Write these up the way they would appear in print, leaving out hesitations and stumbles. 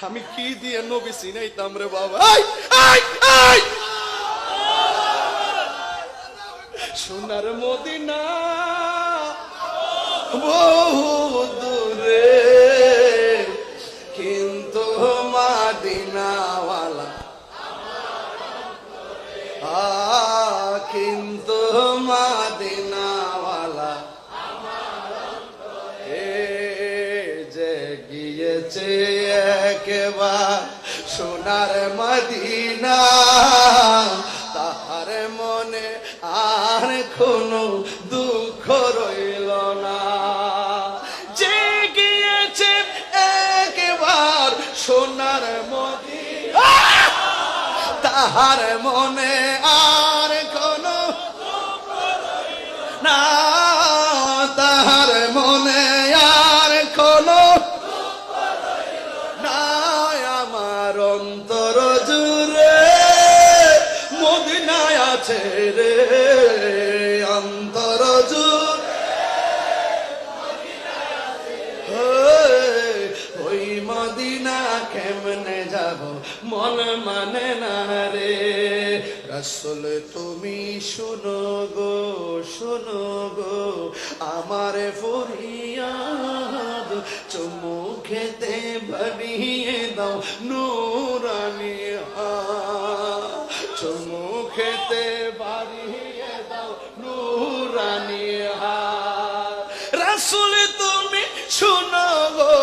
আমি কি দিয়ে নবী চিনাইতাম রে বাবা। সোনার মদিনা বহু দূরে, কিন্তু মদিনাওয়ালা কিন্তু মদিনাওয়ালা যে গিয়েছে একবার সোনার মদিনা, তাহার মনে আর কোনো দুঃখ রইল না। যে গিয়েছে একবার সোনার মদিনা, তাহার মনে আর কোনো দুঃখ রইল না, তাহার মনে আর কোনো দুঃখ রইল না। আমার অন্তর জুড়ে মদিনায় আছে রে, অন্তর জুড়ে মদিনায় আছে। ওই মদিনা কেমনে যাব মন মানে না রে। রাসূল তুমি শুনো গো, শুনো গো আমার ফরিয়াদ, চুমু খেতে ভরিয়ে দাও নূরানি হাত, চুমু খেতে ভরিয়ে দাও নূরানি হাত। রাসূল তুমি শুনো গো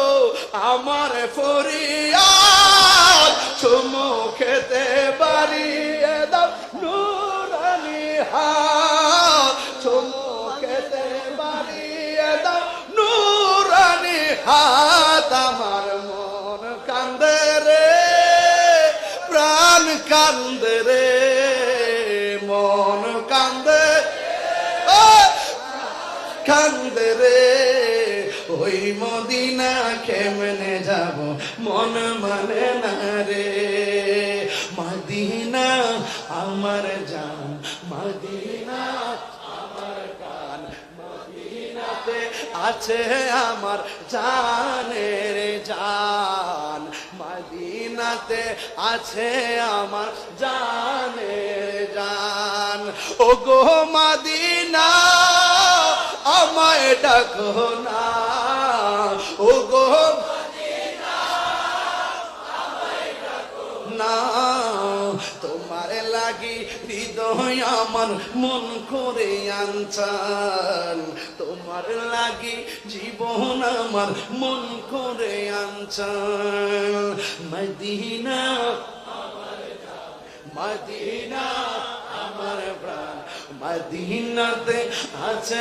আমার ফরিয়াদ, চুমু খেতে ভরিয়ে দাও নূরানি হাত, চুমু খেতে ভরিয়ে দাও নূরানি হাত। আমার মন কান্দে রে, প্রাণ কান্দে রে, মন কান্দে কান্দে রে। ওই মদিনা কেমনে যাব মন মানে না রে। মদিনা আমার জান, মদিনা আমার গান, মদিনাতে আছে আমার জানের জান, মদিনাতে আছে আমার জানের জান। ও গো মদিনা আমায় ডাকো না, ও গো মদিনা আমায় ডাকো না। তোমার লাগি হৃদয় আমার মন করে আনছান, তোমার লাগি জীবন আমার মন করে আনছান। মদিনা আমার জান, মদিনা আমার প্রাণ, মদিনাতে আছে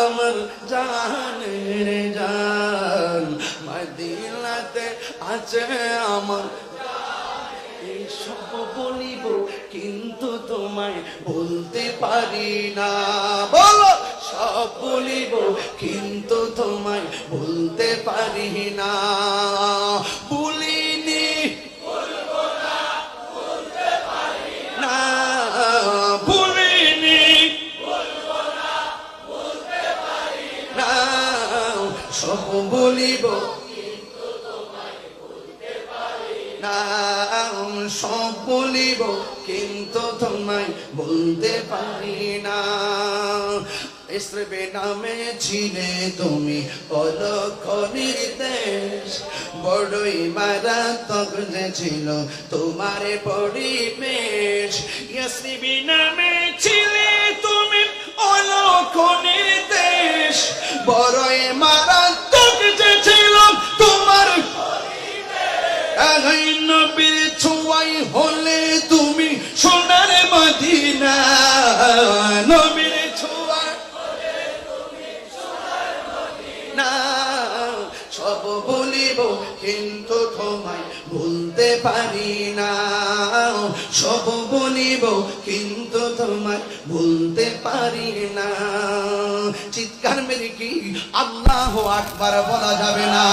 আমার জানের জান, মদিনাতে আছে আমার। এই সব বলিব কিন্তু তোমায় বলতে পারি না, বলো সব বলিব কিন্তু তোমায় বলতে পারি না। বলিনি বলবো না, বলতে পারি না, বলিনি বলবো না, বলতে পারি না। সব বলিব কিন্তু তোমায় বলতে পারি না, সব বলিব কিন্তু তোমায় বলতে পারি না। ইসবে নামে ছিলে তুমি অলক্ষ নির্দেশ, বড়ই মারাত্মক যে ছিল তোমার পরিবেশ। ইসবে নামে ছিলে তুমি অলক্ষ নির্দেশ, বড়ই মারাত্মক যে ছিল তোমার পরিবেশ। নবীর ছোঁয়ায় হলে তুমি সোনার মদিনা, নবীর ছোঁয়ায় হলে তুমি সোনার মদিনা। সব বলিব কিন্তু তোমায় বলতে পারি না, সব বলিব কিন্তু তোমায় বলতে পারি না। চিৎকার মেরে কি আল্লাহু আকবার বলা যাবে না?